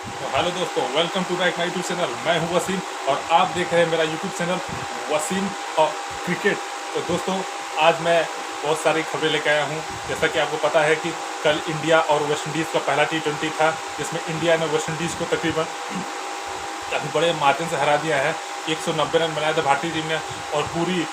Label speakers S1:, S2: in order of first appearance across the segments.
S1: तो हेलो दोस्तों, welcome to back my YouTube channel. मैं हूं वसीम और आप देख रहे हैं मेरा यूट्यूब चैनल वसीम और क्रिकेट। तो दोस्तों, आज मैं बहुत सारी खबरें लेकर आया हूं। जैसा कि आपको पता है कि कल इंडिया और वेस्ट इंडीज़ का पहला T20 था, जिसमें इंडिया ने वेस्ट इंडीज़ को तकरीबन काफ़ी बड़े मार्जिन से हरा दिया है। 190 रन बनाया था भारतीय टीम ने और पूरी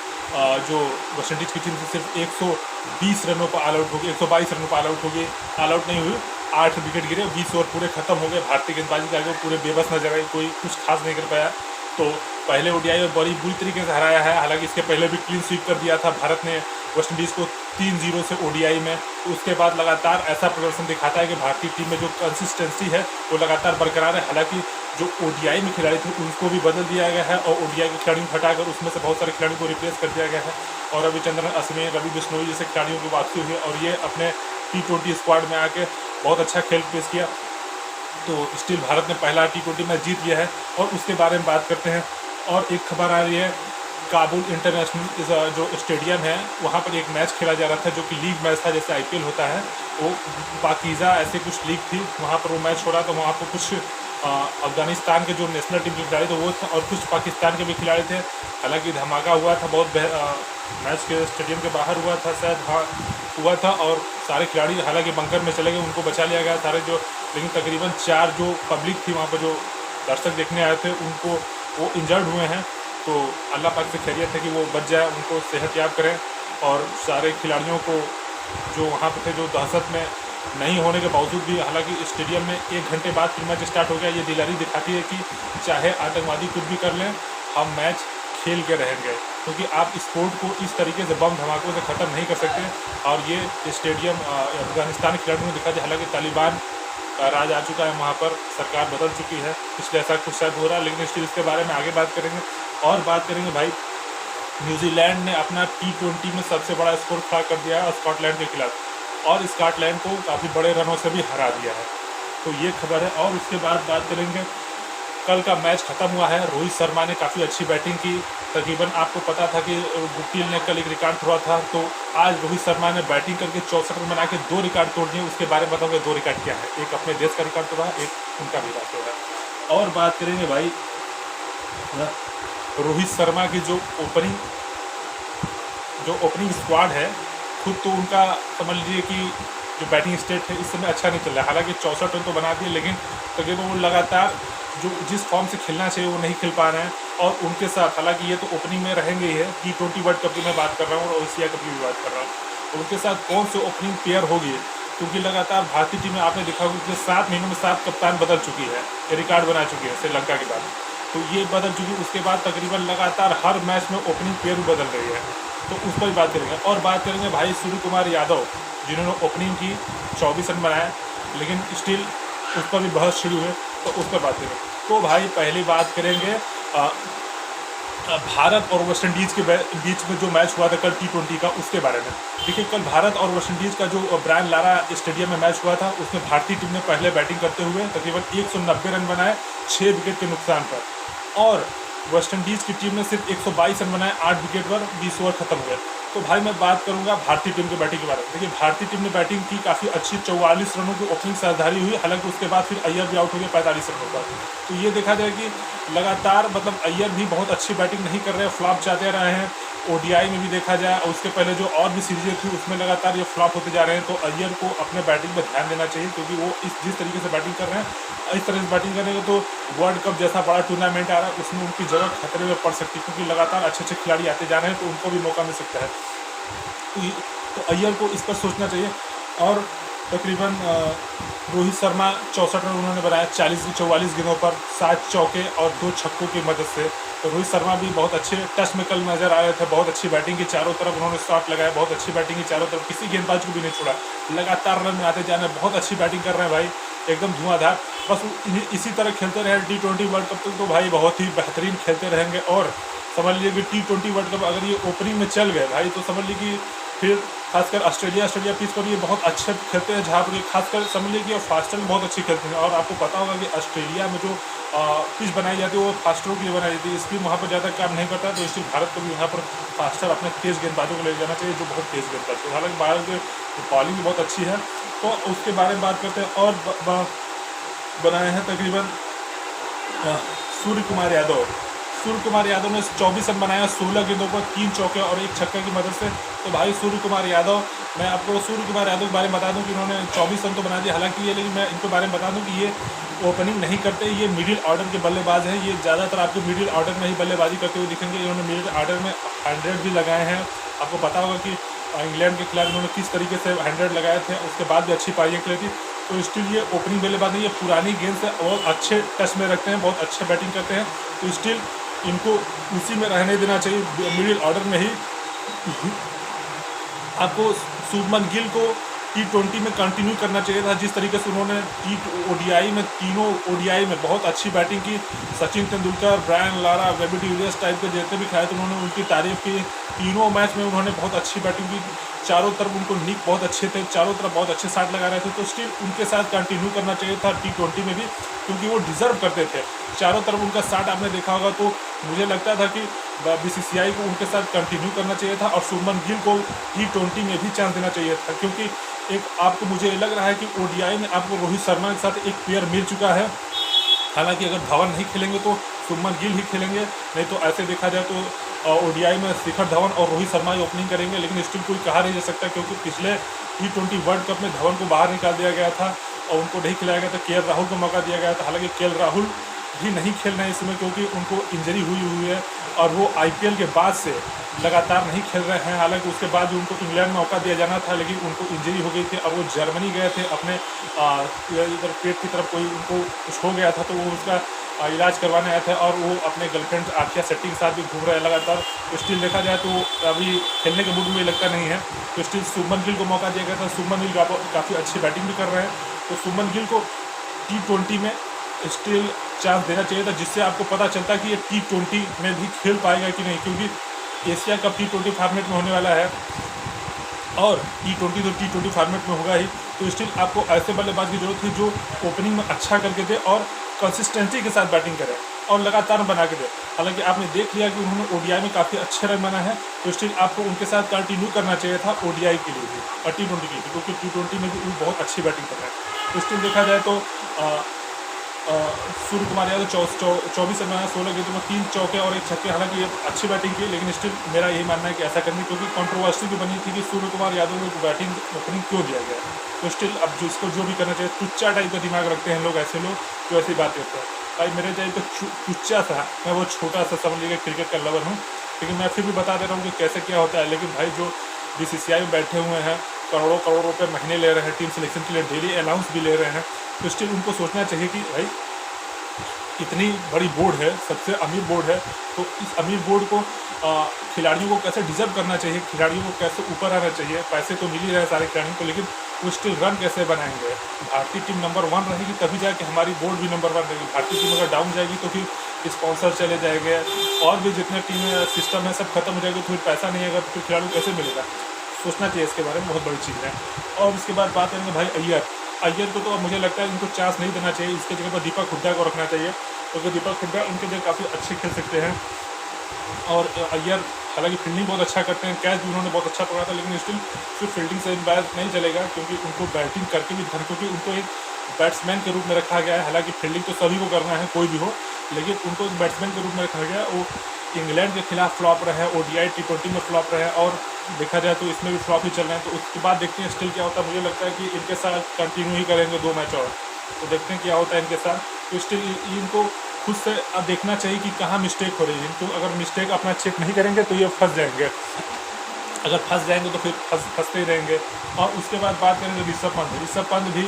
S1: जो वेस्ट इंडीज़ की टीम थी सिर्फ 120 रनों पर ऑल आउट हो गई, 122 रनों पर ऑल आउट हो गई। ऑल आउट नहीं हुई, 8 विकेट गिरे, 20 ओवर पूरे खत्म हो गए। भारतीय गेंदबाजी के आगे पूरे बेबस नजर आई, कोई कुछ खास नहीं कर पाया। तो पहले ओडीआई में बड़ी बुरी तरीके से हराया है। हालांकि इसके पहले भी क्लीन स्वीप कर दिया था भारत ने वेस्ट इंडीज़ को 3-0 से ओडीआई में। तो उसके बाद लगातार ऐसा प्रदर्शन दिखाता है कि भारतीय टीम में जो कंसिस्टेंसी है वो लगातार बरकरार है। हालांकि जो ओडीआई में खिलाड़ी थे उनको भी बदल दिया गया है और ओडीआई के खिलाड़ियों को हटाकर उसमें से बहुत सारे खिलाड़ियों को रिप्लेस कर दिया गया है। और रविचंद्रन अश्विन, रवि बिश्नोई जैसे खिलाड़ियों की वापसी हुई और ये अपने T20 स्क्वाड में आके बहुत अच्छा खेल पेश किया। तो स्टिल भारत ने पहला T20 मैच जीत लिया है और उसके बारे में बात करते हैं। और एक खबर आ रही है, काबुल इंटरनेशनल जो स्टेडियम है वहाँ पर एक मैच खेला जा रहा था जो कि लीग मैच था, जैसे आईपीएल होता है। वो पाकीज़ा ऐसे कुछ लीग थी, वहाँ पर वो मैच हो रहा था। वहाँ पर कुछ अफगानिस्तान के जो नेशनल टीम के खिलाड़ी थे वो थे और कुछ पाकिस्तान के भी खिलाड़ी थे। हालांकि धमाका हुआ था बहुत, मैच के स्टेडियम के बाहर हुआ था शायद, हाँ हुआ था। और सारे खिलाड़ी हालांकि बंकर में चले गए, उनको बचा लिया गया सारे जो, लेकिन तकरीबन 4 जो पब्लिक थी वहाँ पर, जो दर्शक देखने आए थे, उनको वो इंजर्ड हुए हैं। तो अल्लाह पाक से खैरियत है कि वो बच जाए, उनको सेहतयाब करें। और सारे खिलाड़ियों को जो वहाँ पे थे, जो दहशत में नहीं होने के बावजूद भी, हालांकि स्टेडियम में 1 घंटे बाद फिर मैच स्टार्ट हो गया। ये दिलारी दिखाती है कि चाहे आतंकवादी कुछ भी कर लें, हम मैच खेल के रहेंगे, क्योंकि आप स्पोर्ट को इस तरीके से बम धमाकों से ख़त्म नहीं कर सकते। और ये स्टेडियम अफगानिस्तान के खिलाड़ियों ने दिखा दिया। हालांकि तालिबान का राज आ चुका है वहाँ पर, सरकार बदल चुकी है, पिछले ऐसा कुछ शायद हो रहा है, लेकिन स्टिल इसके बारे में आगे बात करेंगे। और बात करेंगे भाई, न्यूजीलैंड ने अपना T20 में सबसे बड़ा स्कोर खड़ा कर दिया है स्कॉटलैंड के खिलाफ और स्कॉटलैंड को काफ़ी बड़े रनों से भी हरा दिया है। तो ये खबर है। और उसके बाद बात करेंगे, कल का मैच ख़त्म हुआ है, रोहित शर्मा ने काफ़ी अच्छी बैटिंग की। तकरीबन आपको पता था कि गुप्टिल ने कल एक रिकॉर्ड तोड़ा था, तो आज रोहित शर्मा ने बैटिंग करके 64 रन बना के 2 रिकॉर्ड तोड़ दिए। उसके बारे में बताऊँगा 2 रिकॉर्ड क्या है। एक अपने देश का रिकॉर्ड तोड़ा, एक उनका भी रिकॉर्ड तोड़ा। और बात करेंगे भाई, रोहित शर्मा की जो ओपनिंग स्क्वाड है, खुद तो उनका समझ लीजिए कि जो बैटिंग स्टेट है इस समय अच्छा नहीं चल रहा है। हालांकि 64 रन तो बना दिए, लेकिन तकरीबन वो लगातार जो जिस फॉर्म से खेलना चाहिए वो नहीं खेल पा रहे हैं। और उनके साथ, हालांकि ये तो ओपनिंग में रहेंगे ही है, T20 वर्ल्ड कप की मैं बात कर रहा हूँ और एशिया कप की भी बात कर रहा हूँ। तो उनके साथ कौन से ओपनिंग पेयर होगी, क्योंकि लगातार भारतीय टीम में आपने देखा होगा कि 7 महीनों में 7 कप्तान बदल चुकी है, ये रिकॉर्ड बना चुकी है श्रीलंका के बाद। तो ये बदल चुकी, उसके बाद तकरीबन लगातार हर मैच में ओपनिंग पेयर भी बदल रही है। तो उस पर भी बात करेंगे। और बात करेंगे भाई सूर्य कुमार यादव, जिन्होंने ओपनिंग की, 24 रन बनाए, लेकिन स्टिल उस पर भी बहस शुरू है, तो उस पर बात करेंगे। तो भाई पहली बात करेंगे भारत और वेस्ट इंडीज़ के बीच में जो मैच हुआ था कल T20 का, उसके बारे में। देखिए, कल भारत और वेस्ट इंडीज़ का जो ब्रायन लारा स्टेडियम में मैच हुआ था, उसमें भारतीय टीम ने पहले बैटिंग करते हुए तकरीबन 190 रन बनाए 6 विकेट के नुकसान पर। और वेस्ट इंडीज़ की टीम ने सिर्फ 122 रन बनाए 8 विकेट पर, 20 ओवर खत्म हो गए। तो भाई मैं बात करूंगा भारतीय टीम की बैटिंग के बारे में। देखिए, भारतीय टीम ने बैटिंग की काफ़ी अच्छी, 44 रनों की ओपनिंग साझेदारी हुई। हालांकि उसके बाद फिर अय्यर भी आउट हो गए 45 रनों पर। तो ये देखा जाए कि लगातार, मतलब अय्यर भी बहुत अच्छी बैटिंग नहीं कर रहे हैं, फ्लॉप जाते रहे हैं। ओडीआई में भी देखा जाए और उसके पहले जो और भी सीरीजें थी उसमें लगातार ये फ्लॉप होते जा रहे हैं। तो अय्यर को अपने बैटिंग पर ध्यान देना चाहिए, क्योंकि वो जिस तरीके से बैटिंग कर रहे हैं, इस तरह से बैटिंग करेंगे तो वर्ल्ड कप जैसा बड़ा टूर्नामेंट आ रहा है उसमें उनकी जगह खतरे में पड़ सकती है, क्योंकि लगातार अच्छे अच्छे खिलाड़ी आते जा रहे हैं, तो उनको भी मौका मिल सकता है। तो अय्यर को इस पर सोचना चाहिए। और तकरीबन रोहित शर्मा 64 रन उन्होंने बनाया 44 गेंदों पर, 7 चौके और 2 छक्कों की मदद से। तो रोहित शर्मा भी बहुत अच्छे टच में कल नजर आ रहे थे, बहुत अच्छी बैटिंग की, चारों तरफ उन्होंने शॉट लगाया, बहुत अच्छी बैटिंग की चारों तरफ, किसी गेंदबाज को भी नहीं छोड़ा, लगातार रन में आते जा रहे हैं, बहुत अच्छी बैटिंग कर रहे हैं भाई, एकदम धुआंधार। बस इसी तरह खेलते रहे T20 वर्ल्ड कप तक, तो भाई बहुत ही बेहतरीन खेलते रहेंगे। और समझ लीजिए कि T20 वर्ल्ड कप अगर ये ओपनिंग में चल गए भाई, तो समझ लीजिए कि फिर खासकर ऑस्ट्रेलिया पिच पर ये बहुत अच्छे खेलते हैं, जहाँ पर ये खासकर समझ लीजिए कि फास्टर में बहुत अच्छी खेलते हैं। और आपको पता होगा कि ऑस्ट्रेलिया में जो पिच बनाई जाती है वो फास्टरों के लिए बनाई जाती है, स्पिन वहाँ पर ज़्यादा काम नहीं करता है। तो इसलिए भारत को भी यहाँ पर फास्टर अपने तेज़ गेंदबाजों को ले जाना चाहिए, जो बहुत तेज़ गेंदबाज है। हालांकि भारत की बॉलिंग भी बहुत अच्छी है, तो उसके बारे में बात करते हैं। और बनाए हैं तकरीबन सूर्य कुमार यादव। सूर्य कुमार यादव ने 24 रन बनाया 16 गेंदों पर, 3 चौके और 1 छक्के की मदद से। तो भाई सूर्य कुमार यादव, मैं आपको सूर्य कुमार यादव के बारे में बता दूं कि इन्होंने 24 रन तो बना दिया हालांकि ये, लेकिन मैं इनके बारे में बता दूं कि ये ओपनिंग नहीं करते, ये मिडिल ऑर्डर के बल्लेबाज हैं। ये ज़्यादातर आपको मिडिल ऑर्डर में ही बल्लेबाजी करते हुए दिखेंगे। इन्होंने मिडिल ऑर्डर में 100 भी लगाए हैं। आपको पता होगा कि इंग्लैंड के खिलाफ इन्होंने किस तरीके से 100 लगाए थे, उसके बाद भी अच्छी पारियाँ खेली थी। तो स्टिल ये ओपनिंग बल्लेबाज नहीं, ये पुरानी गेंद से बहुत अच्छे टच में रखते हैं, बहुत अच्छे बैटिंग करते हैं। तो स्टिल इनको उसी में रहने देना चाहिए, मिडिल ऑर्डर में ही। आपको शुभमन गिल को T20 में कंटिन्यू करना चाहिए था, जिस तरीके से उन्होंने ODI में, तीनों ODI में बहुत अच्छी बैटिंग की। Sachin Tendulkar, Brian Lara, AB de Villiers type के जितने भी खिलाड़ी थे उन्होंने उनकी तारीफ की। तीनों मैच में उन्होंने बहुत अच्छी बैटिंग की, चारों तरफ उनको निक बहुत अच्छे थे, चारों तरफ बहुत अच्छे शॉट लगा रहे थे। तो स्टिल उनके साथ कंटिन्यू करना चाहिए था T20 में भी, क्योंकि वो डिज़र्व करते थे। चारों तरफ उनका शॉट आपने देखा होगा, तो मुझे लगता था कि BCCI को उनके साथ कंटिन्यू करना चाहिए था और शुभमन गिल को T20 में भी चांस देना चाहिए था। क्योंकि एक आपको, मुझे लग रहा है कि ODI में आपको रोहित शर्मा के साथ एक पेयर मिल चुका है। हालांकि अगर धवन नहीं खेलेंगे तो शुभमन गिल ही खेलेंगे, नहीं तो ऐसे देखा जाए तो ODI में शिखर धवन और रोहित शर्मा ही ओपनिंग करेंगे। लेकिन स्टिल कोई कहा नहीं जा सकता, क्योंकि पिछले T20 वर्ल्ड कप में धवन को बाहर निकाल दिया गया था और उनको नहीं खिलाया गया था। KL राहुल को मौका दिया गया था। हालांकि KL राहुल भी नहीं खेल रहे हैं इसमें, क्योंकि उनको इंजरी हुई है और वो IPL के बाद से लगातार नहीं खेल रहे हैं। हालांकि उसके बाद भी उनको इंग्लैंड में मौका दिया जाना था, लेकिन उनको इंजरी हो गई थी। अब वो जर्मनी गए थे, अपने इधर पेट की तरफ कोई उनको कुछ हो गया था, तो वो उसका इलाज करवाने आए थे और वो अपने गर्लफ्रेंड आथिया शेट्टी के साथ भी घूम रहे हैं लगातार। तो स्टिल देखा जाए तो अभी खेलने के मूड में लगता नहीं है। तो स्टिल शुभमन गिल को मौका दिया गया था। शुभमन गिल काफ़ी अच्छी बैटिंग भी कर रहे हैं, तो शुभमन गिल को T20 में स्टिल चांस देना चाहिए था, जिससे आपको पता चलता कि ये T20 में भी खेल पाएगा कि नहीं। क्योंकि एशिया कप T20 फॉर्मेट में होने वाला है और T20 तो T20 फॉर्मेट में होगा ही। तो स्टिल आपको ऐसे बल्लेबाज की जरूरत है जो ओपनिंग में अच्छा करके दे और कंसिस्टेंसी के साथ बैटिंग करे और लगातार बना के दे। हालांकि आपने देख लिया कि उन्होंने ODI में काफ़ी अच्छे रन बनाए हैं, तो स्टिल आपको उनके साथ कंटिन्यू करना चाहिए था ODI के लिए भी और T20 के लिए, क्योंकि T20 में भी वो बहुत अच्छी बैटिंग कर रहे हैं। तो स्टिल देखा जाए तो सूर्य कुमार यादव 24 रन बनाया 16 गेंदों में, 3 चौके और 1 छक्के। हालांकि ये अच्छी बैटिंग की, लेकिन स्टिल मेरा यही मानना है कि ऐसा करनी, क्योंकि कंट्रोवर्सी भी बनी थी कि सूर्य कुमार यादव को बैटिंग ओपनिंग क्यों दिया गया। तो स्टिल अब जिसको जो भी करना चाहिए, टुच्चा टाइप का दिमाग रखते हैं लोग, ऐसे लोग जो ऐसी बात करते हैं। भाई मेरे चाहिए तो टुच्चा था, मैं वो छोटा सा समझ लीजिए क्रिकेट का लवर हूँ, लेकिन मैं फिर भी बता दे रहा हूँ कि कैसे क्या होता है। लेकिन भाई जो BCCI में बैठे हुए हैं, करोड़ों रुपए महीने ले रहे हैं, टीम सिलेक्शन के लिए डेली अलाउंस भी ले रहे हैं, तो स्टिल उनको सोचना चाहिए कि भाई इतनी बड़ी बोर्ड है, सबसे अमीर बोर्ड है, तो इस अमीर बोर्ड को खिलाड़ियों को कैसे डिजर्व करना चाहिए, खिलाड़ियों को कैसे ऊपर आना चाहिए। पैसे तो मिल ही रहे सारे खिलाड़ियों को, लेकिन वो स्टिल रन कैसे बनाएंगे। भारतीय टीम नंबर 1 रहेगी तभी जाके हमारी बोर्ड भी नंबर 1 रहेगी। भारतीय टीम अगर डाउन जाएगी तो फिर स्पॉन्सर चले जाएंगे और भी जितने टीम सिस्टम है सब खत्म हो जाएगा, तो फिर पैसा नहीं आएगा, तो फिर खिलाड़ियों को कैसे मिलेगा। सोचना चाहिए इसके बारे में, बहुत बड़ी चीज़ है। और इसके बाद बात करेंगे भाई अय्यर को, तो मुझे लगता है इनको चांस नहीं देना चाहिए। इसके जगह पर दीपक हुड्डा को रखना चाहिए, क्योंकि दीपक हुड्डा उनके जगह काफ़ी अच्छे खेल सकते हैं। और अय्यर हालांकि फील्डिंग बहुत अच्छा करते हैं, कैच भी उन्होंने बहुत अच्छा पकड़ा था, लेकिन स्टिल सिर्फ फील्डिंग से बैट नहीं चलेगा, क्योंकि उनको बैटिंग करके भी क्योंकि उनको एक बैट्समैन के रूप में रखा गया है। हालांकि फील्डिंग तो सभी को करना है, कोई भी हो, लेकिन उनको एक बैट्समैन के रूप में रखा गया है। वो इंग्लैंड के खिलाफ फ्लॉप रहे, ODI T20 में फ्लॉप रहे और देखा जाए तो इसमें भी फ्लॉप ही चल रहे हैं। तो उसके बाद देखते हैं स्टिल क्या होता है। मुझे लगता है कि इनके साथ कंटिन्यू ही करेंगे 2 मैच और, तो देखते हैं क्या होता है इनके साथ। तो स्टिल इनको खुद से अब देखना चाहिए कि कहाँ मिस्टेक हो रही है। इनको अगर मिस्टेक अपना चेक नहीं करेंगे तो ये फंस जाएंगे, अगर फंस जाएंगे तो फिर फंसते ही रहेंगे। और उसके बाद बात करेंगे ऋषभ पंत भी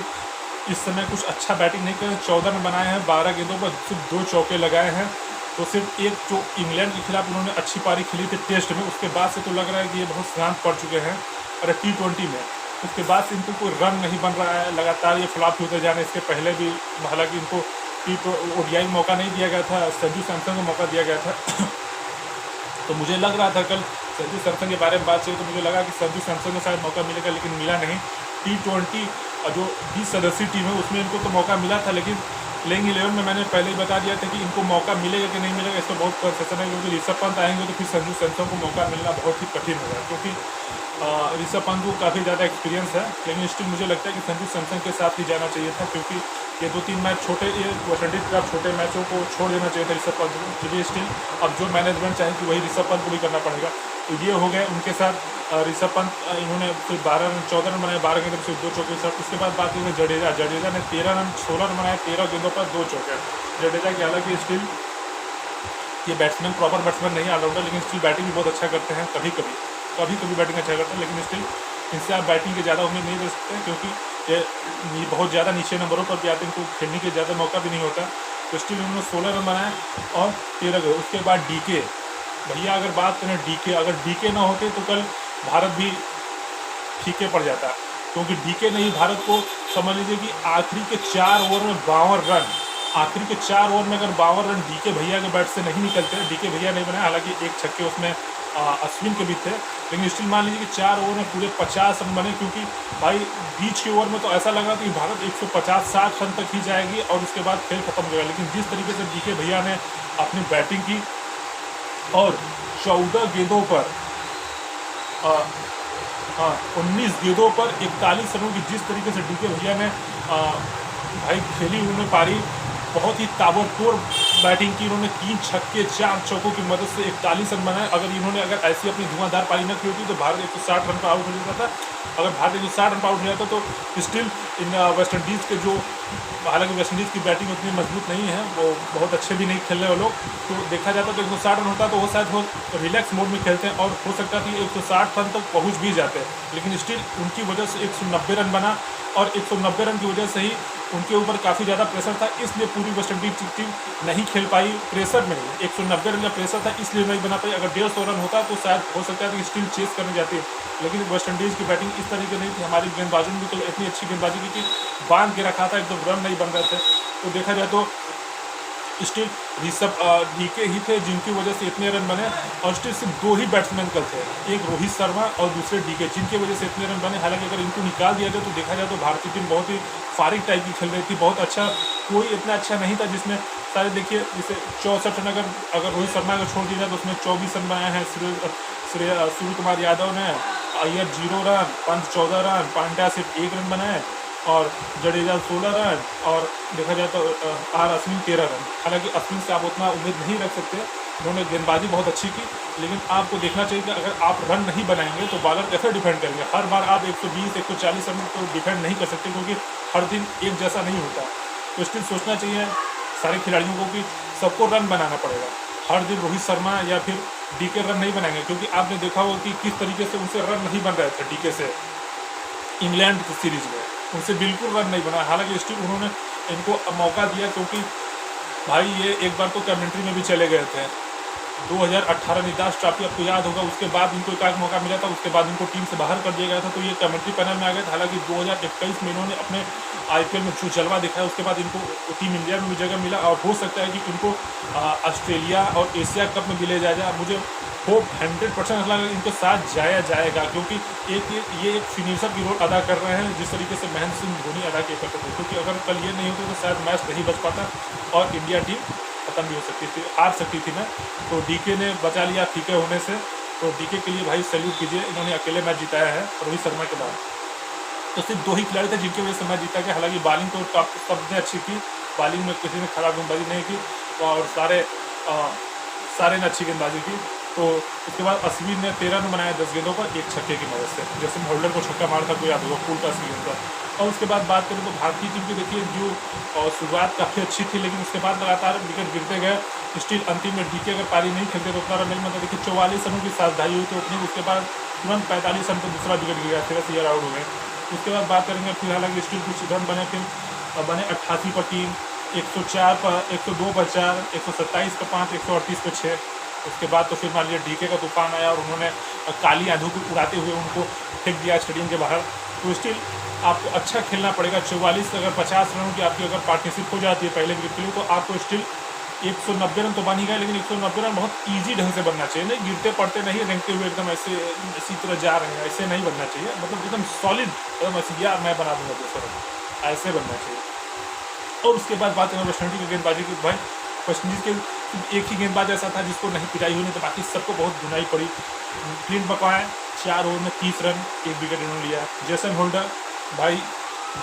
S1: इस समय कुछ अच्छा बैटिंग नहीं कर रहे। 14 रन बनाए हैं 12 गेंदों पर, सिर्फ 2 चौके लगाए हैं। तो सिर्फ एक जो इंग्लैंड के खिलाफ उन्होंने अच्छी पारी खेली थी टेस्ट में, उसके बाद से तो लग रहा है कि ये बहुत शांत पड़ चुके हैं। और T20 में उसके बाद से इनको कोई रन नहीं बन रहा है, लगातार ये फ्लॉप होते जा रहे हैं। इसके पहले भी हालांकि इनको ODI में मौका नहीं दिया गया था, संजू सैमसन को मौका दिया गया था। तो मुझे लग रहा था कल संजू सैमसन के बारे में बात चाहिए, तो मुझे लगा कि संजू सैमसन को शायद मौका मिलेगा, लेकिन मिला नहीं। T20 जो 20 सदस्यीय टीम है उसमें इनको तो मौका मिला था, लेकिन प्लेइंग 11 में मैंने पहले ही बता दिया था कि इनको मौका मिलेगा कि नहीं मिलेगा, इसमें बहुत कंसेशन है, क्योंकि ऋषभ पंत आएंगे तो फिर संजू सैमसन को मौका मिलना बहुत ही कठिन होगा, क्योंकि ऋषभ पंत को काफ़ी ज़्यादा एक्सपीरियंस है। लेकिन स्टिल मुझे लगता है कि संजू सैमसन के साथ ही जाना चाहिए था, क्योंकि ये 2-3 मैच छोटे, ये वेस्टइंडीज़ के आप छोटे मैचों को छोड़ देना चाहिए था ऋषभ पंत को। चलिए स्टिल अब जो मैनेजमेंट चाहे कि वही ऋषभ पंत को भी करना पड़ेगा। तो ये हो गए उनके साथ ऋषभ पंत, इन्होंने सिर्फ 12 रन 14 रन बनाए, 12 गेंदों पर सिर्फ 2 चौके साथ। उसके बाद बात करें जडेजा ने 13 रन 16 रन बनाए, 13 गेंदों पर 2 चौके। जडेजा की हालांकि स्टिल ये बैट्समैन प्रॉपर बैट्समैन नहीं ऑलराउंडर, लेकिन स्टिल बैटिंग भी बहुत अच्छा करते हैं, कभी कभी बैटिंग अच्छा करते हैं, लेकिन स्टिल इनसे आप बैटिंग के ज़्यादा उम्मीद नहीं दे सकते, क्योंकि ये बहुत ज़्यादा नीचे नंबरों पर भी आते हैं, इनको खेलने के ज़्यादा मौका भी नहीं होता। तो स्टिल उन्होंने 16 रन बनाए और 13 गए। उसके बाद डीके, भैया अगर बात करें डीके, अगर डीके ना होते तो कल भारत भी फीके पड़ जाता, क्योंकि डीके ने ही भारत को समझ लीजिए कि आखिरी के 4 ओवर में 52 रन, आखिरी के 4 ओवर में अगर 52 रन डीके भैया के बैट से नहीं निकलते, डीके भैया नहीं बनाए, हालांकि एक छक्के उसमें अश्विन के भी थे, लेकिन स्टिल मान लीजिए कि 4 ओवर में पूरे 50 रन बने, क्योंकि भाई बीच के ओवर में तो ऐसा लगा कि भारत 150-60 रन तक ही जाएगी और उसके बाद खेल खत्म हो जाएगा। लेकिन जिस तरीके से डीके भैया ने अपनी बैटिंग की और 14 गेंदों पर 19 गेंदों पर 41 रनों की जिस तरीके से डीके भैया ने भाई खेली, उन्होंने पारी बहुत ही ताबड़तोड़ बैटिंग की, इन्होंने 3 छक्के 4 चौकों की मदद से 41 रन बनाए। अगर ऐसी अपनी धुआंधार पारी न की होती तो भारत 160 रन पर आउट हो जाता था। अगर भारत 160 रन पर आउट हो जाता तो स्टिल इन वेस्टइंडीज़ के जो, हालांकि वेस्टइंडीज़ की बैटिंग उतनी मजबूत नहीं है, वो बहुत अच्छे भी नहीं खेल रहे वो लोग, तो देखा जाता तो 160 रन होता तो वो शायद वो रिलैक्स मोड में खेलते हैं और हो सकता था 160 रन तक पहुंच भी जाते हैं। लेकिन स्टिल उनकी वजह से 190 रन बना और 190 रन की वजह से ही उनके ऊपर काफ़ी ज़्यादा प्रेशर था, इसलिए पूरी वेस्टइंडीज टीम नहीं खेल पाई। प्रेशर में 190 रन का प्रेशर था, इसलिए नहीं बना पाई। अगर 150 रन होता तो शायद हो सकता है कि स्टिल चेस करने जाती है, लेकिन वेस्टइंडीज़ की बैटिंग इस तरीके नहीं थी। हमारी गेंदबाजों ने भी तो इतनी अच्छी गेंदबाजी की कि बांध के रखा था, एकदम रन नहीं बन रहे थे। तो देखा जाए तो स्टिल ऋषभ डीके ही थे जिनकी वजह से इतने रन बने, और स्टिल सिर्फ 2 ही बैट्समैन कल थे, एक रोहित शर्मा और दूसरे डीके, जिनकी वजह से इतने रन बने। हालांकि अगर इनको निकाल दिया जाए तो देखा जाए तो भारतीय टीम बहुत ही फारिग टाइप की खेल रही थी, बहुत अच्छा, कोई इतना अच्छा नहीं था जिसमें सारे देखिए जैसे 64 रन अगर रोहित शर्मा को छोड़ दिया जाए तो उसमें 24 रन बनाए हैं सूर्य कुमार यादव ने, अय्यर 0 रन, पंत 14 रन, पांड्या सिर्फ 1 रन बनाए और जडेजा 16 रन, और देखा जाए तो अश्विन 13 रन। हालांकि अश्विन से आप उतना उम्मीद नहीं रख सकते, उन्होंने गेंदबाजी बहुत अच्छी की, लेकिन आपको देखना चाहिए कि अगर आप रन नहीं बनाएंगे तो बॉलर कैसे डिफेंड करेंगे। हर बार आप 120-140 रन तो डिफेंड नहीं कर सकते, क्योंकि हर दिन एक जैसा नहीं होता। तो स्टिल सोचना चाहिए सारे खिलाड़ियों को कि सबको रन बनाना पड़ेगा। हर दिन रोहित शर्मा या फिर डीके रन नहीं बनाएंगे, क्योंकि आपने देखा होगा कि किस तरीके से उनसे रन नहीं बन रहे थे डीके से इंग्लैंड की सीरीज में, उनसे बिल्कुल रन नहीं बना। हालांकि स्टिल उन्होंने इनको मौका दिया, क्योंकि भाई ये एक बार तो कमेंट्री में भी चले गए थे 2018 निदास ट्रॉफी, आपको याद होगा, उसके बाद इनको एक मौका मिला था, उसके बाद इनको टीम से बाहर कर दिया गया था, तो ये कमेंट्री पैनल में आ गए थे। हालांकि 2021 में इन्होंने अपने IPL में जो जलवा दिखाया, उसके बाद इनको टीम इंडिया में भी जगह मिला, और हो सकता है कि इनको ऑस्ट्रेलिया और एशिया कप में भी ले जाया जाए। मुझे होप 100% लगा इनके साथ जाया जाएगा, क्योंकि ये एक फिनिशर की रोल अदा कर रहे हैं, जिस तरीके से महेंद्र सिंह धोनी अदा किया करते थे। क्योंकि अगर कल ये नहीं होता तो शायद मैच नहीं बच पाता और इंडिया टीम खत्म भी हो सकती थी, हार सकती थी ना। तो डीके ने बचा लिया फीके होने से, तो डीके के लिए भाई सैल्यूट कीजिए, इन्होंने अकेले मैच जिताया है रोहित शर्मा के बाद। तो सिर्फ 2 ही खिलाड़ी थे जिनकी वजह से मैच जीता गया। हालांकि बॉलिंग तो टॉप सबने अच्छी की, बॉलिंग में किसी ने खराब गेंदबाजी नहीं की, और सारे ने अच्छी गेंदबाजी की। तो उसके बाद अश्विन ने 13 रन बनाया 10 गेंदों पर 1 छक्के की मदद से, जैसे होल्डर को छक्का मारा था, कोई याद होगा, फुल टॉस गेंद पर। और उसके बाद बात करें तो भारतीय टीम की देखिए जो शुरुआत काफ़ी अच्छी थी, लेकिन उसके बाद लगातार विकेट गिरते गए। स्टिल अंतिम में डीके अगर पारी नहीं खेलते तो उतना रन मिल मतलब देखिए 44 रनों की साझेदारी हुई थी ओपनिंग, उसके बाद तुरंत 45 रन पर दूसरा विकेट गिर गया, फिर से आउट हो गए। उसके बाद बात करेंगे फिर, हालांकि स्टिल कुछ रन बने, फिर बने 88 पर 3, 104 पर 102 पर 4, 127 पर 5, 138 पर 6। उसके बाद तो फिर मान लीजिए डीके का तूफान आया और उन्होंने काली आंधू को उड़ाते हुए उनको फेंक दिया स्टेडियम के बाहर। तो स्टिल आपको अच्छा खेलना पड़ेगा। 44 अगर 50 रनों की आपकी अगर पार्टनरशिप हो जाती है पहले विकेट के लिए, तो आपको स्टिल 190 रन तो बन ही गए, लेकिन 190 रन बहुत ईजी ढंग से बनना चाहिए, नहीं गिरते पड़ते नहीं रेंगते हुए एकदम ऐसे इसी तरह जा रहे हैं, ऐसे नहीं बनना चाहिए। मतलब एकदम सॉलिड, एकदम ऐसे यार मैं बना दूंगा 200 रन, ऐसे बनना चाहिए। और उसके बाद बात करें वेस्ट इंडीज की गेंदबाजी की, भाई वेस्ट इंडीज के एक ही गेंदबाज ऐसा था जिसको नहीं पिटाई हुई, नहीं तो बाकी सबको बहुत धुनाई पड़ी। क्लिंट बकवाय 4 ओवर में 30 रन 1 विकेट इन्होंने लिया। जेसन होल्डर भाई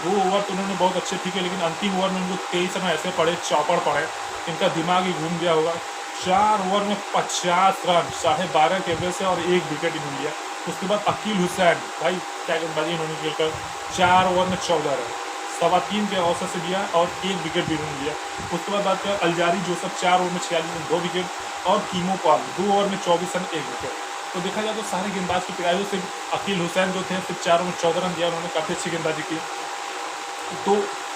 S1: 2 ओवर तो उन्होंने बहुत अच्छे फेंके, लेकिन अंतिम ओवर में उनको 23 रन ऐसे पड़े, चौपड़ पड़े, इनका दिमाग ही घूम गया होगा। 4 ओवर में 50 रन 12.5 के एवरेज से और 1 विकेट इन्होंने लिया। उसके बाद अकील हुसैन भाई क्या गेंदबाजी इन्होंने खेलकर 4 ओवर में 14 रन 3.25 के औसत से दिया और 1 विकेट भी इन्होंने लिया। उसके बाद बात करें अल्जारी जोसफ 4 ओवर में 46 रन 2 विकेट और कीमो पाल 2 ओवर में 24 रन 1 विकेट। तो देखा जाए तो सारे गेंदबाज की पिटाई से अकील हुसैन जो थे सिर्फ 4 ओवर में 14 रन दिया, उन्होंने काफ़ी अच्छी गेंदबाजी की। तो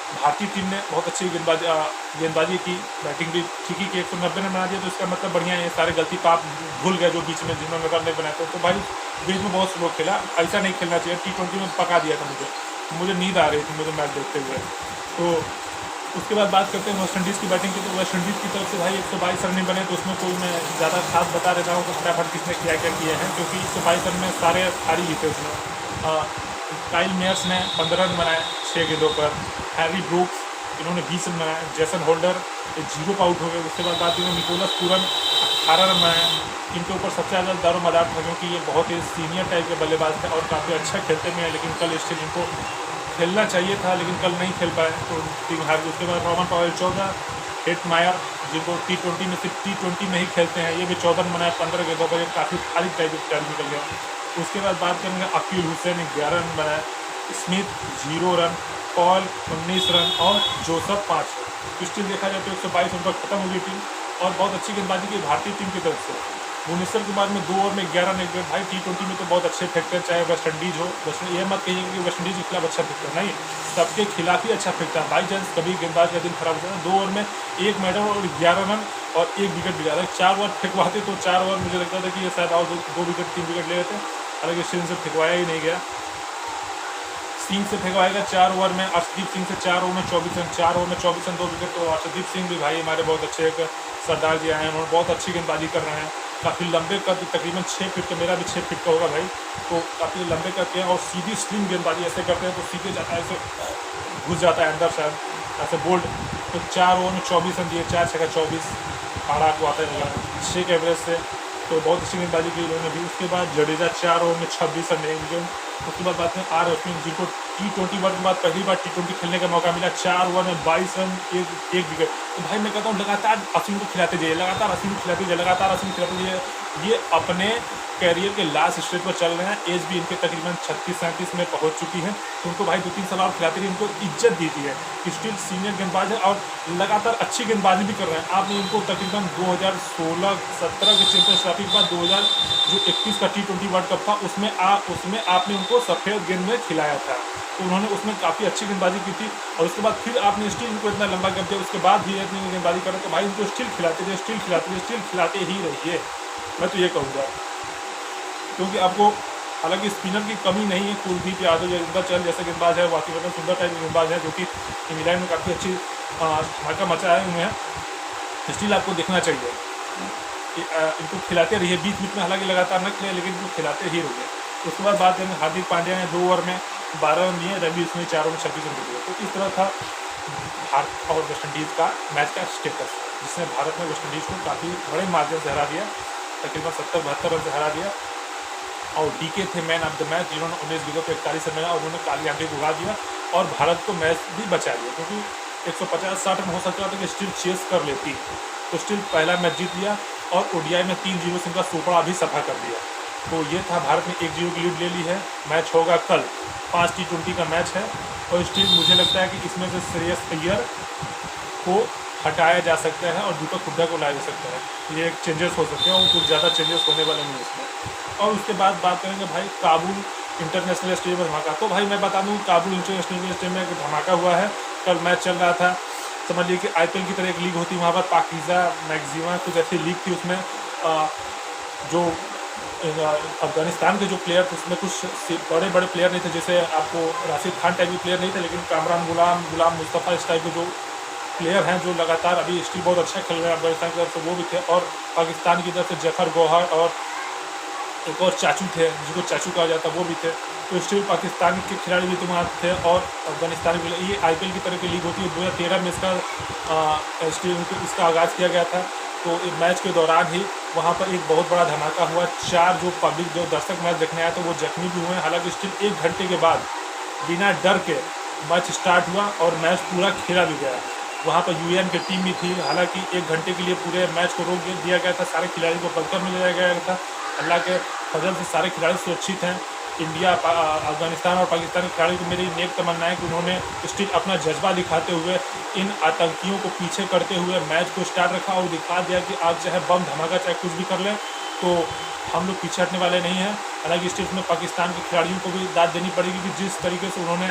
S1: भारतीय टीम ने बहुत अच्छी गेंदबाजी की, बैटिंग भी ठीक ही की, 190 रन बना दिया, तो इसका मतलब बढ़िया है। सारे गलती पाप भूल गए जो बीच में जिन्होंने रन नहीं बनाए थे, तो भाई बीच में बहुत स्लो खेला, ऐसा नहीं खेलना चाहिए। T20 में पका दिया था मुझे नींद आ रही थी मुझे मैच देखते हुए। तो उसके बाद बात करते हैं वेस्ट इंडीज़ की बैटिंग की। तो वेस्ट इंडीज़ की तरफ से भाई 122 रन नहीं बने, तो उसमें कोई मैं ज़्यादा खास बता देता हूँ तो फटाफट किसने क्या क्या किए हैं, क्योंकि 122 रन में सारे हारी ही थे उसमें। काइल मेयर्स ने 15 रन बनाए 6 गेंदों पर। हैरी ब्रूक्स इन्होंने 20 रन बनाए। जेसन होल्डर 0 पर आउट हो गए। उसके बाद बात करें निकोलस पूरन 18 रन बनाए। इनके ऊपर सबसे ज़्यादा दारोमदार था, क्योंकि ये बहुत ही सीनियर टाइप के बल्लेबाज थे और काफ़ी अच्छा खेलते भी हैं, लेकिन कल स्टिल इनको खेलना चाहिए था, लेकिन कल नहीं खेल पाए तो टीम हार गई। उसके बाद रोमन पॉवेल 14, हेट मायर जिनको T20 में सिर्फ T20 में ही खेलते हैं, ये भी 14 रन बनाए 15 गेंदों पर, काफ़ी खाली टाइप की स्टाइल निकल गया। उसके बाद बात करेंगे अकील हुसैन 11 रन बनाए, स्मिथ 0 रन, पॉल 19 रन और जोसफ 5 रन। तो स्टिल देखा जाए तो 122 रन पर खत्म हो गई टीम और बहुत अच्छी गेंदबाजी की भारतीय टीम की तरफ से। भुवनेश्वर कुमार में 2 ओवर में 11 रन विकेट। भाई T20 में तो बहुत अच्छे फेंकते हैं, चाहे वेस्ट इंडीज़ हो। ये मत कहिए कि वेस्ट इंडीज़ के खिलाफ अच्छा फेंकता है, नहीं, सबके खिलाफ ही अच्छा फेंकता है। बाई चांस कभी गेंदबाज का दिन खराब होता है, 2 ओवर में 1 मेडल और 11 रन और 1 विकेट भी जाता है। 4 ओवर फेंकवाते तो 4 ओवर मुझे लगता था कि ये शायद और 2 विकेट 3 विकेट ले लेते, हालांकि सिंह से फेंकवाया ही नहीं गया। सिंह से फेंकवाएगा 4 ओवर में, अर्शदीप सिंह से 4 ओवर में 24 रन, 4 ओवर में 24 रन 2 विकेट। तो अर्शदीप सिंह भी भाई हमारे बहुत अच्छे एक सरदार जी आए हैं, उन्होंने बहुत अच्छी गेंदबाजी कर रहे हैं। काफ़ी लंबे कद, तकरीबन 6 फीट का, मेरा भी 6 फीट का होगा भाई, तो काफ़ी लंबे करते हैं और सीधी स्लिंग गेंदबाजी ऐसे करते हैं तो सीधे जाता है, ऐसे घुस जाता है अंदर शायद ऐसे बोल्ड। तो 4 ओवर में 24 रन दिए, 4 छक्का 24, 18 को आता है 6 के एवरेज से, तो बहुत अच्छी गेंदबाजी की उन्होंने भी। उसके बाद जडेजा 4 ओवर में 26 रन 1 विकेट। उसके बाद बात करें आर अश्विन, जिनको T20 वर्ल्ड के बाद पहली बार T20 खेलने का मौका मिला, 4 ओवर में 22 रन 1 विकेट। तो भाई मैं कहता हूँ लगातार अश्विन को खिलाते जाइए, लगातार अश्विन को खिलाते जाइए, लगातार अश्विन खिलाते जाइए। ये अपने कैरियर के लास्ट स्टेज पर चल रहे हैं, एज भी इनके तकरीबन 36-37 में पहुंच चुकी है, तो उनको भाई 2-3 साल और खिलाते रहिए, इनको इज्जत दीजिए। स्टिल सीनियर गेंदबाज है और लगातार अच्छी गेंदबाजी भी कर रहे हैं। आपने इनको तकरीबन 2016-17 के चैंपियंस ट्रॉफी के बाद 2021 का T20 वर्ल्ड कप था, उसमें आपने उनको सफ़ेद गेंद में खिलाया था, तो उन्होंने उसमें काफ़ी अच्छी गेंदबाजी की थी। और उसके बाद फिर आपने स्टिल इनको इतना लंबा कर दिया, उसके बाद भी इतनी गेंदबाजी करें तो भाई इनको स्टिल खिलाते रहिए, स्टिल खिलाते ही रहिए, मैं तो ये कहूँगा। क्योंकि आपको हालांकि स्पिनर की कमी नहीं है, कुलदीप यादव या चल जैसे गेंदबाज है, वाशिंगटन सुंदर टाइप के गेंदबाज है, जो कि इंग्लैंड में काफ़ी अच्छी धमाका मचाए हुए हैं। स्टिल आपको देखना चाहिए, इनको खिलाते रहिए, बीच में हालांकि लगातार न खेले, लेकिन इनको खिलाते ही रहिए। उसके बाद बात करेंगे हार्दिक पांड्या ने 2 ओवर में 12 रन दिए, रवि उसमें 4 ओवर में 26 रन दिए। तो इस तरह था भारत और वेस्ट इंडीज़ का मैच का स्टेटस, जिसमें भारत ने वेस्ट इंडीज़ को काफ़ी बड़े मार्जिन से हरा दिया, तकरीबन 70-72 रन से हरा दिया। और डीके थे मैन ऑफ द मैच, जिन्होंने 19 गेंदों पर 41 रन बनाया और उन्होंने काली आंखें उगा दिया और भारत को मैच भी बचा लिया, क्योंकि 150-60 रन हो सकता था कि स्टिल चेस कर लेती, तो स्टिल पहला मैच जीत लिया और ओडीआई में 3-0 से इनका सोपड़ा भी सफा कर दिया। तो ये था, भारत ने 1-0 की लीड ले ली है। मैच होगा कल, 5 T20 का मैच है और स्टिल मुझे लगता है कि इसमें से श्रेयस अय्यर को हटाया जा सकता है और दीपक हुड्डा को लाया जा सकता है। ये एक चेंजेस हो सकते हैं और कुछ ज़्यादा चेंजेस होने वाले नहीं इसमें। और उसके बाद बात करेंगे भाई काबुल इंटरनेशनल स्टेडियम में धमाका। तो भाई मैं बता दूँ, काबुल इंटरनेशनल स्टेडियम में धमाका हुआ है। कल मैच चल रहा था, समझ लीजिए कि IPL की तरह एक लीग होती, वहाँ पर पाकिज़ा मैक्सिमा कुछ ऐसी लीग थी। उसमें जो अफगानिस्तान के जो प्लेयर थे उसमें कुछ बड़े बड़े प्लेयर नहीं थे, जैसे आपको राशिद खान टाइप के प्लेयर नहीं थे, लेकिन कामरान गुलाम मुस्तफ़ा इस टाइप के जो प्लेयर हैं जो लगातार अभी स्टिल बहुत अच्छा खेल रहे हैं अफगानिस्तान की तरफ से, वो भी थे। और पाकिस्तान की तरफ से जफर गौहर और एक और चाचू थे, जिसको चाचू कहा जाता, वो भी थे। तो स्टिल पाकिस्तान के खिलाड़ी भी वहाँ थे और अफगानिस्तान के लिए ये IPL की तरह की लीग होती है। 2013 में स्टिल इसका आगाज़ किया गया था। तो इस मैच के दौरान ही वहाँ पर एक बहुत बड़ा धमाका हुआ। 4 जो पब्लिक जो दर्शक मैच देखने आए थे वो जख्मी भी हुए। हालांकि स्टिल 1 घंटे के बाद बिना डर के मैच स्टार्ट हुआ और मैच पूरा खेला भी गया। वहाँ पर UN की टीम भी थी। हालांकि 1 घंटे के लिए पूरे मैच को रोक दिया गया था। सारे खिलाड़ियों को बंकर में ले जाया गया था। अल्लाह के फजल से सारे खिलाड़ी सुरक्षित हैं। इंडिया, अफगानिस्तान और पाकिस्तान के खिलाड़ियों को मेरी नेक तमन्ना है कि उन्होंने स्टिल अपना जज्बा दिखाते हुए इन आतंकियों को पीछे करते हुए मैच को स्टार्ट रखा और दिखा दिया कि आप चाहे बम धमाका चाहे कुछ भी कर लें तो हम लोग पीछे हटने वाले नहीं हैं। हालांकि स्टिल में पाकिस्तान के खिलाड़ियों को भी दाद देनी पड़ेगी कि जिस तरीके से उन्होंने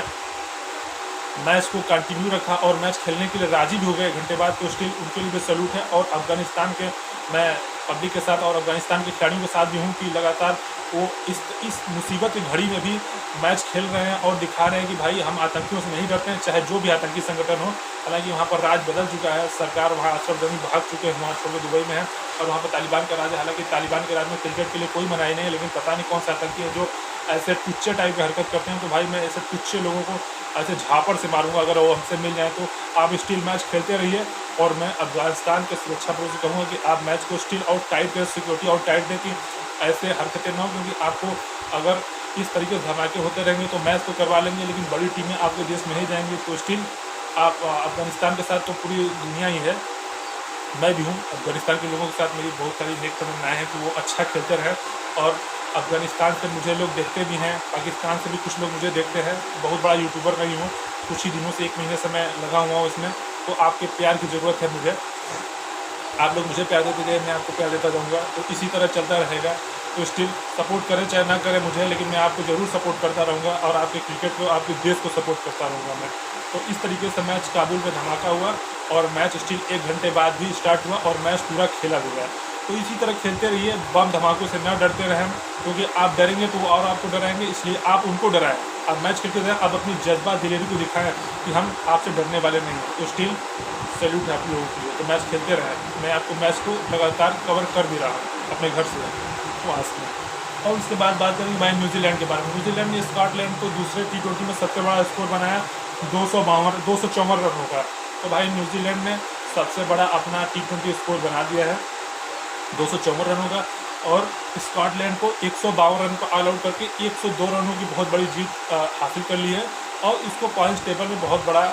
S1: मैच को कंटिन्यू रखा और मैच खेलने के लिए राजी भी हो गए 1 घंटे बाद, तो स्टिल उनके लिए भी सैल्यूट है। और अफगानिस्तान के मैं पब्लिक के साथ और अफगानिस्तान के खिलाड़ियों के साथ भी हूँ कि लगातार वो इस मुसीबत की घड़ी में भी मैच खेल रहे हैं और दिखा रहे हैं कि भाई हम आतंकियों से नहीं डरते हैं, चाहे जो भी आतंकी संगठन हो। हालांकि वहाँ पर राज बदल चुका है, सरकार वहाँ अशरफ गनी भाग चुके हैं, वहाँ छोड़ के दुबई में है और वहाँ पर तालिबान का राज है। हालांकि तालिबान के राज में क्रिकेट के लिए कोई मनाही नहीं है, लेकिन पता नहीं कौन सा आतंकी है जो ऐसे टुच्चे टाइप की हरकत करते हैं। तो भाई मैं ऐसे टुच्चे लोगों को ऐसे झापड़ से मारूंगा अगर वो हमसे मिल जाए। तो आप स्टिल मैच खेलते रहिए और मैं अफगानिस्तान के सुरक्षा बलों से कहूँगा कि आप मैच को स्टिल और टाइट करें, सिक्योरिटी और टाइट दें कि ऐसे हरकतें ना हो, क्योंकि आपको अगर इस तरीके से धमाके होते रहेंगे तो मैच तो करवा लेंगे लेकिन बड़ी टीमें आपके देश में नहीं जाएंगी। तो स्टिल आप अफगानिस्तान के साथ तो पूरी दुनिया ही है, मैं भी हूँ। अफगानिस्तान के लोगों के साथ मेरी बहुत सारी नेक तमन्नाएं हैं कि वो अच्छा खेलते रहें। और अफगानिस्तान से मुझे लोग देखते भी हैं, पाकिस्तान से भी कुछ लोग मुझे देखते हैं। बहुत बड़ा यूट्यूबर नहीं हूँ, कुछ ही दिनों से 1 महीने से मैं लगा हुआ हूँ इसमें। तो आपके प्यार की ज़रूरत है मुझे, आप लोग मुझे प्यार देते गए, मैं आपको प्यार देता जाऊँगा। तो इसी तरह चलता रहेगा। तो स्टिल सपोर्ट करें चाहे ना करें मुझे, लेकिन मैं आपको ज़रूर सपोर्ट करता रहूँगा और आपके क्रिकेट को, आपके देश को सपोर्ट करता रहूँगा मैं। तो इस तरीके से मैच काबुल में धमाका हुआ और मैच स्टिल 1 घंटे बाद भी स्टार्ट हुआ और मैच पूरा खेला भी गया। तो इसी तरह खेलते रहिए, बम धमाकों से न डरते रहें, क्योंकि आप डरेंगे तो वो और आपको डराएंगे, इसलिए आप उनको डराएं। आप मैच खेलते रहें, आप अपनी जज्बा दिलेरी को दिखाएं कि हम आपसे डरने वाले नहीं हैं। तो स्टिल सैल्यूट है आप लोगों के लिए। तो मैच खेलते रहें, मैं आपको मैच को लगातार कवर कर भी रहा हूँ अपने घर से वहाँ से। और उसके बाद बात करेंगे भाई न्यूजीलैंड के बारे में। न्यूजीलैंड ने स्कॉटलैंड को दूसरे T20 में सबसे बड़ा स्कोर बनाया 254 रनों का। तो भाई न्यूजीलैंड ने सबसे बड़ा अपना T20 स्कोर बना दिया है 254 रनों का। और स्कॉटलैंड को 152 रन को ऑल आउट करके 102 रनों की बहुत बड़ी जीत हासिल कर ली है। और इसको पॉइंट्स टेबल में बहुत बड़ा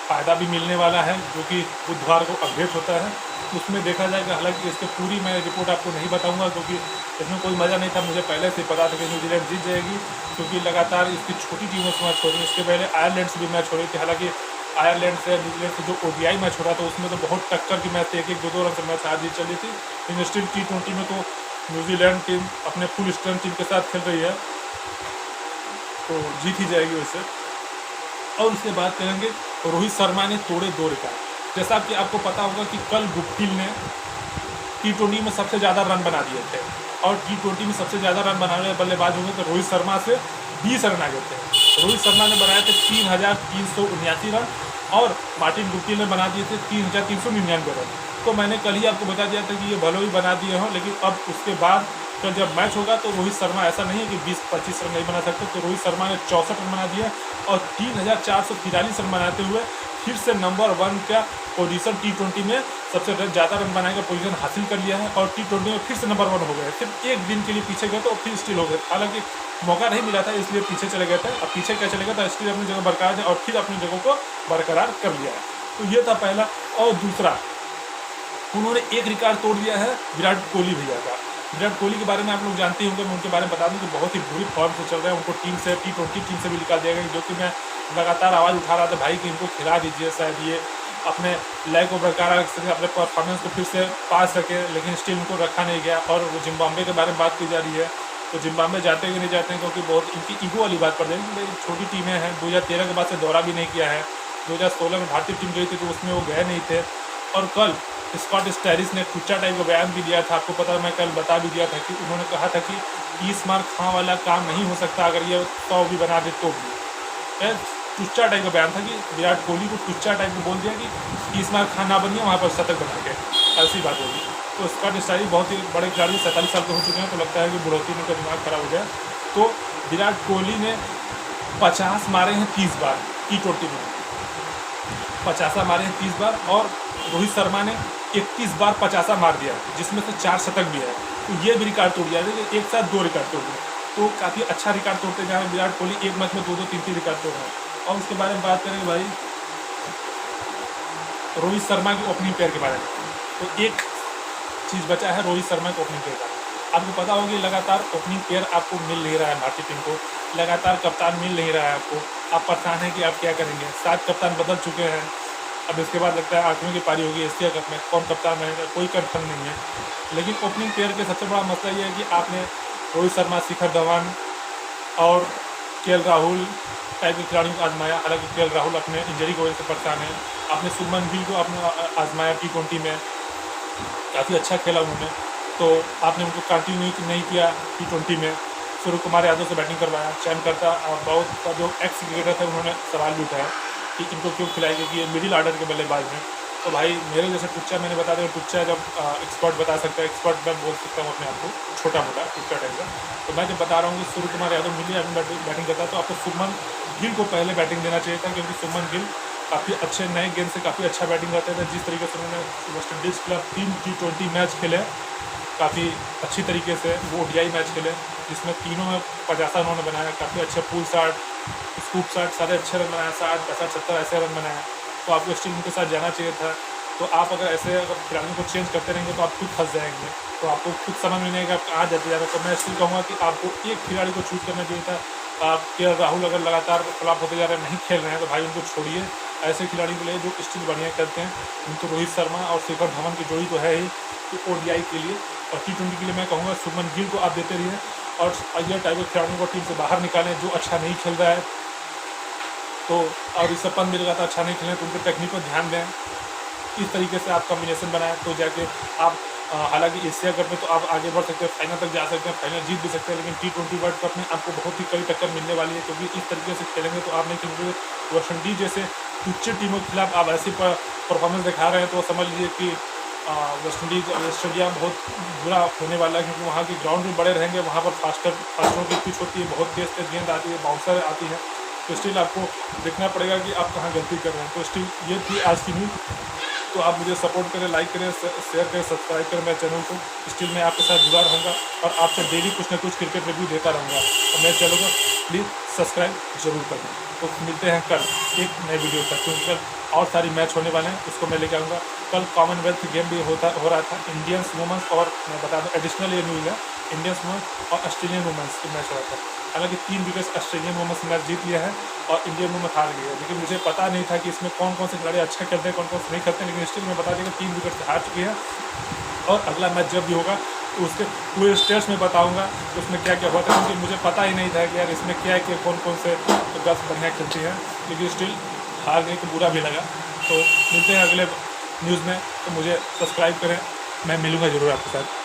S1: फ़ायदा भी मिलने वाला है, जो कि बुधवार को अपडेट होता है, उसमें देखा जाएगा। हालांकि इसकी पूरी मैं रिपोर्ट आपको नहीं बताऊंगा, क्योंकि इसमें कोई मज़ा नहीं था। मुझे पहले से पता था कि न्यूजीलैंड जीत जाएगी, क्योंकि लगातार इसकी छोटी टीमों से मैच हो रही है। इसके पहले आयरलैंड से भी मैच हो रही थी। हालांकि आयरलैंड से न्यूजीलैंड से जो ODI मैच हो रहा था उसमें तो बहुत टक्कर की मैच थी, 1-1, 2-2 रन से मैच हार जीत चल रही थी। लेकिन स्टिल T20 में तो न्यूजीलैंड टीम अपने फुल स्ट्रेंथ टीम के साथ खेल रही है, तो जीत ही जाएगी वैसे। और उसके बाद करेंगे रोहित शर्मा ने तोड़े 2 रिकॉर्ड। जैसा कि आपको पता होगा कि कल गुप्टिल ने T20 में सबसे ज़्यादा रन बना दिए थे और T20 में सबसे ज़्यादा रन बनाने वाले बल्लेबाज होंगे तो रोहित शर्मा से 20 रन आगे थे। रोहित शर्मा ने बनाए थे 3,379 रन और मार्टिन गुप्टिल ने बना दिए थे 3,399 रन। तो मैंने कल ही आपको बता दिया था कि ये भले ही बना दिए हों, लेकिन अब उसके बाद कल जब मैच होगा तो रोहित शर्मा ऐसा नहीं है कि 20-25 रन नहीं बना सकते। तो रोहित शर्मा ने 64 रन बना दिए और 3,443 रन बनाते हुए फिर से नंबर 1 का पोजीशन T20 में सबसे ज़्यादा रन बनाने का पोजीशन हासिल कर लिया है और T20 में फिर से नंबर 1 हो गए। सिर्फ 1 दिन के लिए पीछे गए तो फिर स्टिल हो गए। हालांकि मौका नहीं मिला था इसलिए पीछे चले गए थे। अब पीछे क्या चले गए था, स्टिल अपनी जगह बरकरार है और फिर अपनी जगह को बरकरार कर लिया है। तो ये था पहला। और दूसरा, उन्होंने एक रिकॉर्ड तोड़ दिया है विराट कोहली भैया का। विराट कोहली के बारे में आप लोग जानते होंगे, मैं उनके बारे में बता दूं कि बहुत ही बुरी फॉर्म से चल रहे हैं। उनको टीम से T20 टीम से भी निकाल दिया गया, जो कि मैं लगातार आवाज़ उठा रहा था भाई कि इनको खिला दीजिए, शायद ये अपने लय को बरकरार रख सके, अपने परफॉर्मेंस को फिर से पा सके। लेकिन स्टिल उनको रखा नहीं गया। और वो जिम्बाब्वे के बारे में बात की जा रही है, तो जिम्बाब्वे जाते हैं कि नहीं जाते हैं, क्योंकि बहुत इनकी ईगो वाली बात पड़ जाएगी। छोटी टीमें हैं, 2013 के बाद से दौरा भी नहीं किया है। 2016 में भारतीय टीम गई थी तो उसमें वो गए नहीं थे। और कल स्कॉट स्टैरिस ने टुच्चा टाइप का बयान भी दिया था, आपको पता है, मैं कल बता भी दिया था कि उन्होंने कहा था कि 30 मार खां वाला काम नहीं हो सकता, अगर ये 100 भी बना दे तो भी। टुच्चा टाइप का बयान था कि विराट कोहली को टुच्चा टाइप को बोल दिया कि 30 मार खां ना बनिए, वहाँ पर शतक बना के, ऐसी बात होगी। तो स्कॉट स्टैरिस बहुत ही बड़े खिलाड़ी 47 साल के हो चुके हैं, तो लगता है कि बुढ़ोती में उनका दिमाग खराब हो गया। तो विराट कोहली ने 50 मारे हैं 30 बार T20 में, 50 मारे हैं 30 बार, और रोहित शर्मा ने 31 बार 50 मार दिया, जिसमें से 4 शतक भी है। तो ये भी रिकॉर्ड तोड़ दिया, देखिए एक साथ 2 रिकॉर्ड तोड़ दिए। तो काफ़ी अच्छा रिकॉर्ड तोड़ते जा रहे हैं विराट कोहली, एक मैच में 2-2, 3-3 रिकॉर्ड तोड़ रहे हैं। और उसके बारे में बात करेंगे भाई रोहित शर्मा की ओपनिंग पेयर के बारे में, तो एक चीज़ बचा है रोहित शर्मा के ओपनिंग पेयर का। आपको पता होगी लगातार ओपनिंग पेयर आपको मिल नहीं रहा है, भारतीय टीम को लगातार कप्तान मिल नहीं रहा है आपको, आप परेशान हैं कि आप क्या करेंगे। 7 कप्तान बदल चुके हैं, अब इसके बाद लगता है 8वीं की पारी होगी एशिया कप में, कौन कप्तान रहेगा कोई कंफर्म नहीं है। लेकिन ओपनिंग पेयर के सबसे बड़ा मसला ये है कि आपने रोहित शर्मा, शिखर धवन और केएल राहुल टाइप के खिलाड़ियों को आजमाया, हालांकि केएल राहुल अपने इंजरी की वजह से परेशान है। आपने शुभमन गिल को आपने आजमाया T20 में, काफ़ी अच्छा खेला उन्होंने, तो आपने उनको कंटिन्यू नहीं किया T20 में। सूर्य कुमार यादव से बैटिंग करवाया, चयन करता बहुत जो एक्स क्रिकेटर थे उन्होंने सवाल भी उठाया कि इनको क्यों खिलाएंगे कि ये मिडिल ऑर्डर के बल्लेबाज हैं। तो भाई मेरे जैसे टुच्चा, मैंने बता दिया टुच्चा जब एक्सपर्ट बता सकता है, एक्सपर्ट मैं बोल सकता हूँ अपने आप को छोटा मोटा टुच्चा टाइप का, तो मैं जब बता रहा हूँ कि सूर्य कुमार यादव मिडिल ऑर्डर में बैटिंग करता है, तो आपको शुभमन गिल को पहले बैटिंग देना चाहिए था, क्योंकि शुभमन गिल काफ़ी अच्छे नए गेंद से काफ़ी अच्छा बैटिंग करते थे। जिस तरीके से उन्होंने वेस्ट इंडीज़ के खिलाफ 3 T20 मैच खेले काफ़ी अच्छी तरीके से, वो ODI मैच खेले जिसमें तीनों में 50 उन्होंने बनाया, काफ़ी अच्छे पुल शॉट, स्कूप शॉट, सारे अच्छे रन बनाया, 60, 65, 70 ऐसे रन बनाया। तो आपको स्टिल उनके साथ जाना चाहिए था। तो आप अगर ऐसे अगर खिलाड़ियों को चेंज करते रहेंगे तो आप खुद फंस जाएंगे, तो आपको खुद समझ में नहीं आएगा आप कहाँ जाते जा रहे। तो मैं स्टिल कहूँगा कि आपको एक खिलाड़ी को चूज़ करना चाहिए था। आप केएल राहुल अगर लगातार फ्लॉप होते जा रहे हैं, नहीं खेल रहे हैं, तो भाई उनको छोड़िए, ऐसे खिलाड़ियों के लिए जो स्टिल बढ़िया करते हैं। उनको रोहित शर्मा और शिखर धवन की जोड़ी तो है ही ODI के लिए, और T20 के लिए मैं कहूँगा शुभमन गिल को आप देते रहिए, और अय्यर टाइप के खिलाड़ियों को टीम से बाहर निकालें जो अच्छा नहीं खेल रहा है। तो और ऋषभ पंत भी लगातार अच्छा नहीं खेलें, तो उनके टेक्निक पर ध्यान दें। इस तरीके से आप कॉम्बिनेशन बनाएं तो जाके आप हालांकि एशिया कप में तो आप आगे बढ़ सकते हैं, फाइनल तक जा सकते हैं, फाइनल जीत भी सकते हैं, लेकिन T20 वर्ल्ड कप में आपको बहुत ही कड़ी टक्कर मिलने वाली है, क्योंकि इस तरीके से खेलेंगे तो आप नहीं खेलेंगे। वेस्ट इंडीज जैसे टुच्चे टीमों के खिलाफ आप ऐसी परफॉर्मेंस दिखा रहे हैं, तो समझ लीजिए कि वेस्ट इंडीज ऑस्ट्रेलिया में बहुत बुरा होने वाला है, क्योंकि वहाँ के ग्राउंड भी बड़े रहेंगे, वहाँ पर फास्टरों की पिच होती है, बहुत तेज तेज गेंद आती है, बाउंसर आती है। तो स्टिल आपको देखना पड़ेगा कि आप कहाँ गलती कर रहे हैं। तो स्टिल ये थी आज की न्यूज़। तो आप मुझे सपोर्ट करें, लाइक करें, शेयर करें, सब्सक्राइब करें मेरे चैनल को। स्टिल मैं आपके साथ जुड़ा रहूँगा और आपसे डेली कुछ ना कुछ क्रिकेट रिव्यू देता रहूँगा, और मेरे चैनल को प्लीज़ सब्सक्राइब जरूर करें। तो मिलते हैं कल एक नए वीडियो तक, क्योंकि कल और सारी मैच होने वाले हैं, उसको मैं लेकर आऊँगा। कल कॉमनवेल्थ गेम भी हो रहा था, इंडियंस वुमेंस, और मैं बता दूँ एडिशनल ये न्यूज़ है, इंडियंस वुमेंस और ऑस्ट्रेलियन वुमेंस की मैच हो रहा था। हालांकि 3 विकेट ऑस्ट्रेलियन वुमेंस मैच जीत लिया है और इंडियन वुमेन हार गई है, लेकिन मुझे पता नहीं था कि इसमें कौन कौन से खिलाड़ी अच्छा खेलते हैं, कौन कौन से नहीं खेलते हैं। लेकिन स्टिल मैं बता देगा 3 विकेट से हार चुकी है, और अगला मैच जब भी होगा तो उसके पूरे स्टेट्स में बताऊंगा तो उसमें क्या क्या हुआ था, क्योंकि मुझे पता ही नहीं था कि यार इसमें क्या है कि कौन कौन से गर्ल्स बढ़िया खेलती हैं। लेकिन स्टिल हार गई तो बुरा भी लगा। तो मिलते हैं अगले न्यूज़ में, तो मुझे सब्सक्राइब करें, मैं मिलूँगा ज़रूर आपके साथ।